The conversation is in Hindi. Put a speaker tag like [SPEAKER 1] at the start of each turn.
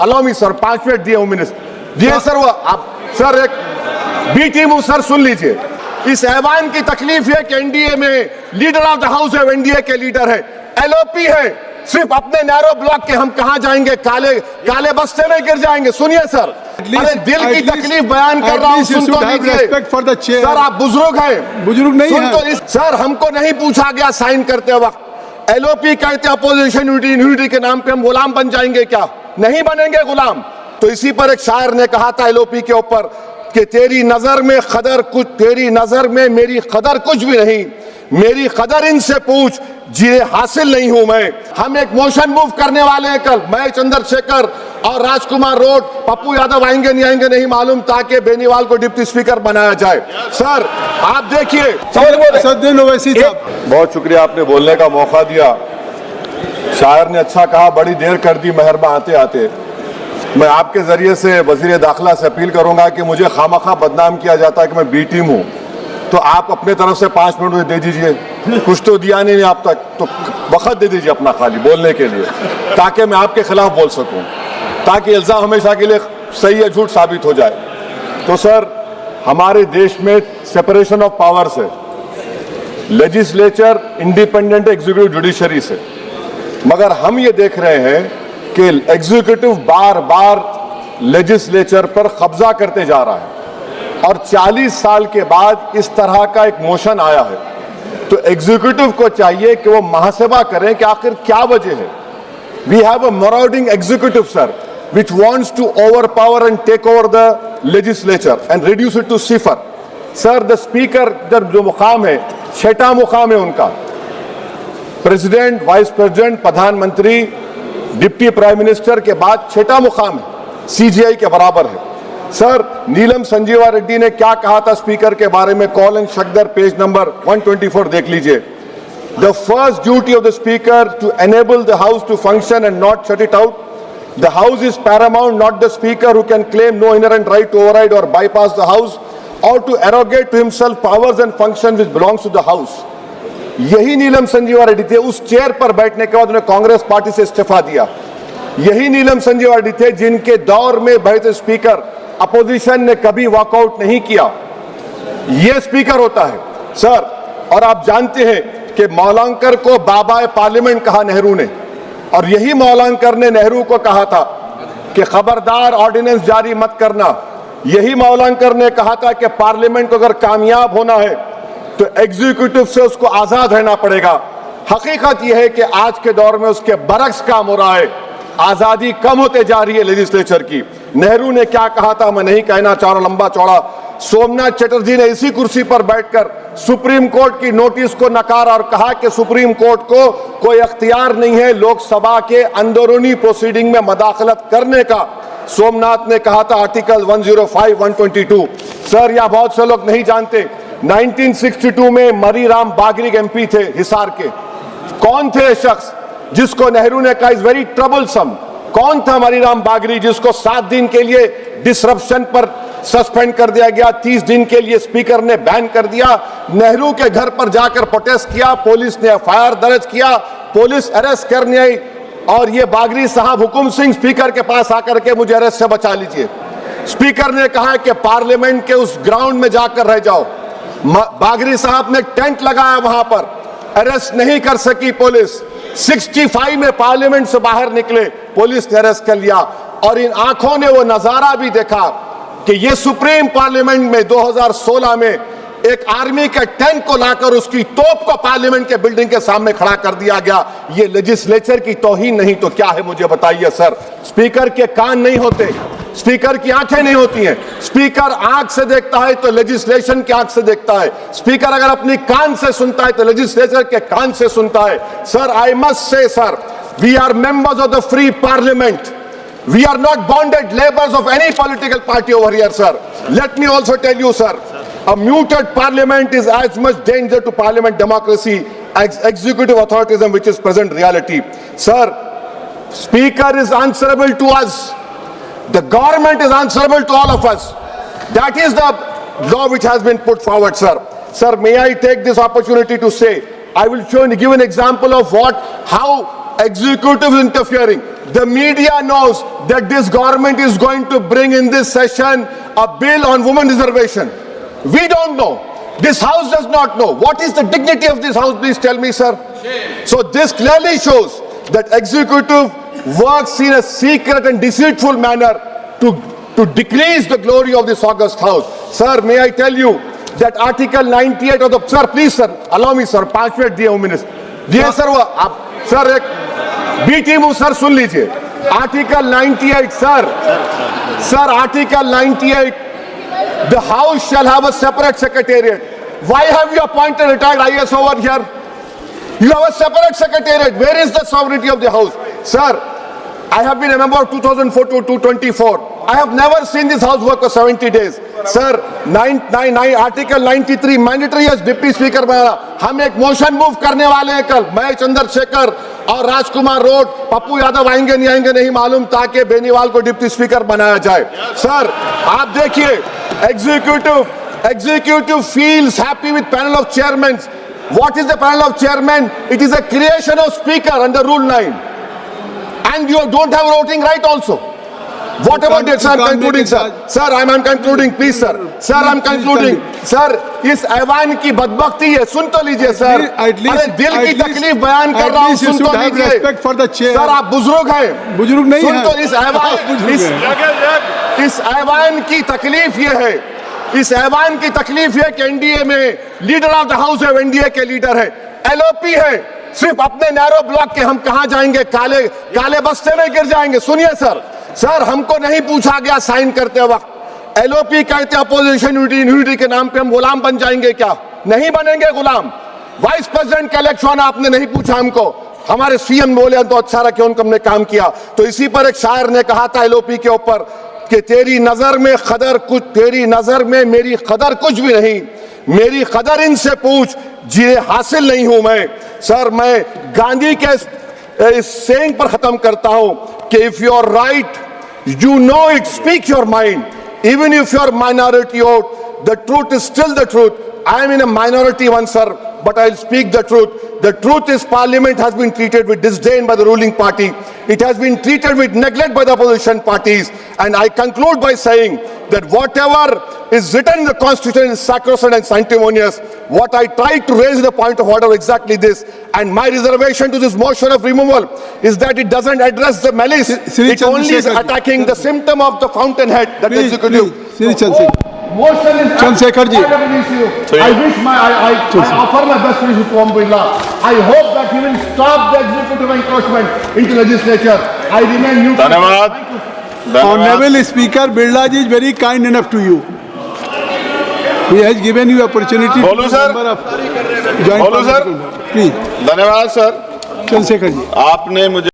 [SPEAKER 1] अलाउ मी सर, 5 मिनट दिए हूं मिनिस्टर दिए सर। वो आप सर एक बी टीम हूं सर, सुन लीजिए। इस ऐवान की तकलीफ है कि एनडीए में लीडर ऑफ द हाउस है, एनडीए के लीडर है, एलओपी है, सिर्फ अपने नैरो ब्लॉक के हम कहां जाएंगे, काले काले बस्ते में गिर जाएंगे। सुनिए सर, अरे दिल की तकलीफ बयान कर रहा हूं, सुन तो लीजिए सर। आप बुजुर्ग हैं,
[SPEAKER 2] बुजुर्ग नहीं
[SPEAKER 1] सुन तो सर, हमको नहीं पूछा गया साइन करते वक्त। एलओपी कहते हैं अपोजिशन यूनिटी के नाम पे हम गुलाम बन जाएंगे क्या? नहीं बनेंगे गुलाम। तो इसी पर एक शायर ने कहा था एलओपी के ऊपर कि तेरी नजर में कदर कुछ, तेरी नजर में मेरी कदर कुछ भी नहीं, मेरी कदर इनसे पूछ जिन्हें हासिल नहीं हूं मैं। हम एक मोशन मूव करने वाले हैं कल, मैं, चंद्रशेखर और राजकुमार रोड, पप्पू यादव आएंगे नहीं आएंगे नहीं मालूम, ताकि बेनीवाल को डिप्टी स्पीकर बनाया जाए। सर आप देखिए, बहुत शुक्रिया आपने बोलने का मौका दिया। शायर ने अच्छा कहा, बड़ी देर कर दी मेहरबा आते आते। मैं आपके जरिए से वजीर दाखिला से अपील करूंगा कि मुझे खामखा बदनाम किया जाता है कि मैं बी टीम हूं, तो आप अपने तरफ से 5 मिनट मुझे दे दीजिए। कुछ तो दिया नहीं आप तक, तो वक्त दे दीजिए अपना खाली बोलने के लिए, ताकि मैं आपके खिलाफ बोल सकूं, ताकि इल्जाम हमेशा के लिए सही या झूठ साबित हो जाए। तो सर, हमारे देश में सेपरेशन ऑफ पावर्स है, लेजिस्लेचर इंडिपेंडेंट एग्जीक्यूटिव जुडिशरी से, मगर हम ये देख रहे हैं कि एग्जीक्यूटिव बार बार लेजिस्लेचर पर कब्जा करते जा रहा है, और 40 साल के बाद इस तरह का एक मोशन आया है। तो एग्जीक्यूटिव को चाहिए कि वो मुहासबा करें कि आखिर क्या वजह है। We have a marauding executive sir, which wants to overpower and take over the legislature and reduce it to cipher. Sir, the speaker जो मुकाम है, 6वां मुकाम है उनका, प्रेसिडेंट, वाइस प्रेसिडेंट, प्रधानमंत्री, डिप्टी प्राइम मिनिस्टर के बाद 6वां मुकाम है, सीजीआई के बराबर है। सर, नीलम संजीवा रेड्डी ने क्या कहा था स्पीकर के बारे में, Kaul and Shakdher page number 124 देख लीजिए। The first duty of the speaker to enable the house to function and not shut it out. The house is paramount, not the speaker who can claim no inherent right to override or bypass the house or to arrogate to himself powers and functions which belongs to the house। यही नीलम संजीवा रेड्डी थे, उस चेयर पर बैठने के बाद उन्होंने कांग्रेस पार्टी से इस्तीफा दिया। यही नीलम संजीवा रेड्डी थे जिनके दौर में बैठे स्पीकर अपोजिशन ने कभी वॉकआउट नहीं किया। यह स्पीकर होता है सर। और आप जानते हैं कि मौलांकर को बाबा पार्लियामेंट कहा नेहरू ने, और यही मौलांकर ने नेहरू को कहा था कि खबरदार ऑर्डिनेंस जारी मत करना। यही मौलांकर ने कहा था कि पार्लियामेंट को अगर कामयाब होना है तो एग्जीक्यूटिव से उसको आजाद रहना पड़ेगा। हकीकत यह है कि आज के दौर में उसके बरक्स काम हो रहा है, आजादी कम होते जा रही है लेजिस्लेचर की। नेहरू ने क्या कहा था मैं नहीं कहना चाह रहा, लंबा चौड़ा। सोमनाथ चटर्जी ने इसी कुर्सी पर बैठकर सुप्रीम कोर्ट की नोटिस को नकारा और कहा कि सुप्रीम कोर्ट को कोई अख्तियार नहीं है लोकसभा के अंदरूनी प्रोसीडिंग में मदाखलत करने का। सोमनाथ ने कहा था आर्टिकल 105, 122। सर, यह बहुत से लोग नहीं जानते, 1962 में मरीराम बागरी एमपी थे हिसार के। कौन थे शख्स जिसको नेहरू ने कहा इज वेरी ट्रबलसम? कौन था मरीराम बागरी, जिसको 7 दिन के लिए डिसरप्शन पर सस्पेंड कर दिया गया, 30 दिन के लिए स्पीकर ने बैन कर दिया। नेहरू के घर पर जाकर प्रोटेस्ट किया, पुलिस ने एफआईआर दर्ज किया, पुलिस अरेस्ट करने आई, और ये बागरी साहब हुकुम सिंह स्पीकर के पास आकर के मुझे अरेस्ट से बचा लीजिए। स्पीकर ने कहा कि पार्लियामेंट के उस ग्राउंड में जाकर रह जाओ। बागरी साहब ने टेंट लगाया वहां पर, अरेस्ट नहीं कर सकी पुलिस। 65 में पार्लियामेंट से बाहर निकले, पुलिस ने अरेस्ट कर लिया। और इन आंखों ने वो नजारा भी देखा कि ये सुप्रीम पार्लियामेंट में 2016 में एक आर्मी के टैंक को लाकर उसकी तोप को पार्लियामेंट के बिल्डिंग के सामने खड़ा कर दिया गया। ये लेजिस्लेचर की तौहीन नहीं तो क्या है, मुझे बताइए सर। स्पीकर के कान नहीं होते, स्पीकर की आंखें नहीं होती हैं। स्पीकर आंख से देखता है तो लेजिस्लेशन की आंख से देखता है। स्पीकर अगर अपनी कान से सुनता है तो लेजिस्लेचर के कान से सुनता है। Sir, I must say sir, we are members of the free parliament. We are not bonded laborers of any political party over here, sir. Let me also tell you, sir, a muted parliament is as much danger to parliament democracy as executive authoritarianism, which is present reality. Sir, Speaker is answerable to us. The government is answerable to all of us. That is the law which has been put forward, sir. Sir, may I take this opportunity to say, I will give an example of how executive is interfering. The media knows that this government is going to bring in this session a bill on women reservation. We don't know. This house does not know. What is the dignity of this house? Please tell me, sir. So this clearly shows that executive works in a secret and deceitful manner to decrease the glory of this august house. Sir, may I tell you that Article 98 of the... Sir, please, sir, allow me, sir. 5 minute दिए 1 मिनट दिए सर. वो आप सर एक बी टीम सर सुन लीजिए. Article 98, sir, Article 98. The house shall have a separate secretariat. Why have you appointed retired IAS over here? You have a separate secretariat. Where is the sovereignty of the house? Sir, I have been a member of 2004 to 2024. I have never seen this house work for 70 days. Sir, Article 93 mandatory as deputy speaker बनाना. हम एक मोशन मूव करने वाले हैं कल. मैं चंद्रशेखर और राजकुमार रोड, पप्पू यादव आएंगे नहीं मालूम, ताकि बेनीवाल को डिप्टी स्पीकर बनाया जाए. सर, आप देखिए, executive feels happy with panel of chairmen. What is the panel of chairmen? It is a creation of speaker under Rule 9. And you don't have voting right also. What about it? Sir, I'm concluding, sir. Sir, I'm concluding, please, sir. Sir, I'm concluding. Sir, इस ऐवान की बदबख्ती है, सुन तो लीजिए, सर. अरे दिल की तकलीफ बयान कर रहा हूँ, सुन तो लीजिए. सर, आप बुजुर्ग हैं. बुजुर्ग नहीं हैं. सुन तो इस ऐवान की तकलीफ ये है. इस ऐवान की तकलीफ है कि एनडीए में लीडर ऑफ द हाउस है, एनडीए के लीडर है, एलओपी है. सिर्फ अपने नैरो ब्लॉक के हम कहां जाएंगे? काले बस्ते में गिर जाएंगे. सुनिए सर, हमको नहीं पूछा गया साइन करते वक्त. एलओपी कहते हैं अपोजिशन यूनिटी के नाम पे हम गुलाम बन जाएंगे क्या? नहीं बनेंगे गुलाम. वाइस प्रेसिडेंट का इलेक्शन आपने नहीं पूछा हमको. हमारे सीएम बोले तो अच्छा रहा कि उनको हमने काम किया. तो इसी पर एक शायर ने कहा था एलओपी के ऊपर कि तेरी नजर में मेरी कदर कुछ भी नहीं, मेरी कदर इनसे पूछ जिन्हें हासिल नहीं हूं मैं. सर, मैं गांधी के इस सेइंग पर खत्म करता हूं कि if you are right you know it, speak your mind. Even if you are minority vote, the truth is still the truth. I am in a minority one, sir, but I'll speak the truth. The truth is Parliament has been treated with disdain by the ruling party. It has been treated with neglect by the opposition parties. And I conclude by saying that whatever is written in the Constitution is sacrosanct and sanctimonious. What I tried to raise in the point of order exactly this. And my reservation to this motion of removal is that it doesn't address the malice. It only is attacking the symptom of the fountainhead, that is executive. Motion is
[SPEAKER 2] Chandrasekhar ji.
[SPEAKER 1] I offer my best wishes to Om Birla. I hope that he will stop the executive encroachment into legislature. I remain neutral.
[SPEAKER 3] धन्यवाद.
[SPEAKER 2] Honorable Speaker, Birla ji is very kind enough to you. He has given you opportunity.
[SPEAKER 3] बोलूं सर?
[SPEAKER 2] Please.
[SPEAKER 3] धन्यवाद सर.
[SPEAKER 2] चंद्रशेखर जी,
[SPEAKER 3] आपने मुझे